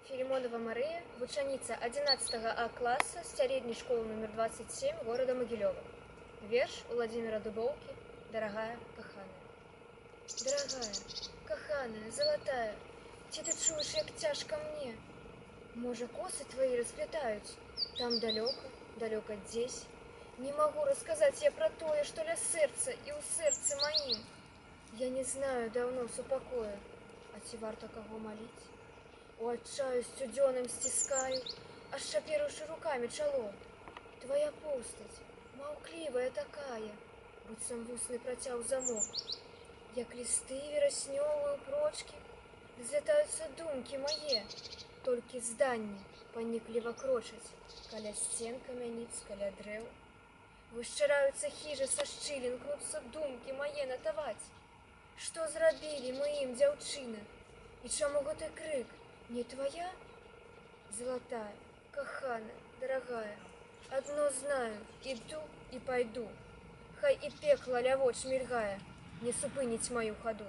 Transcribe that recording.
Филимонова Мария, вученица 11 А класса средней школы номер 27 города Могилева. Верш Владимира Дубовки «Дорогая, коханая». Дорогая, коханая, золотая, ці ты чуешь, як тяжко мне? Може, косы твои расплетают там далеко здесь. Не могу рассказать я про тое, что ля сердца и у сердце моим. Я не знаю давно супокоя, а ці варто кого молить? У отчаю студеным стискаю, аж шаперуши руками чало. Твоя постать, маўклівая такая, быццам вусны процяў замок. Як листы вераснёвыя прочки, взлетаются думки мои, толькі зданні панікліва крочаць, каля сцен камяніц, каля дрэў. Вышчыраюцца хижи са шчылін, кнуцца думки мои натаваць. Што зрабілі мы ім, дзяўчына? І чаму гэты крык не твоя? Золотая, коханая, дорогая, одно знаю, иду и пойду. Хай и пекло лявоч мільгае, не супыніць мою ходу.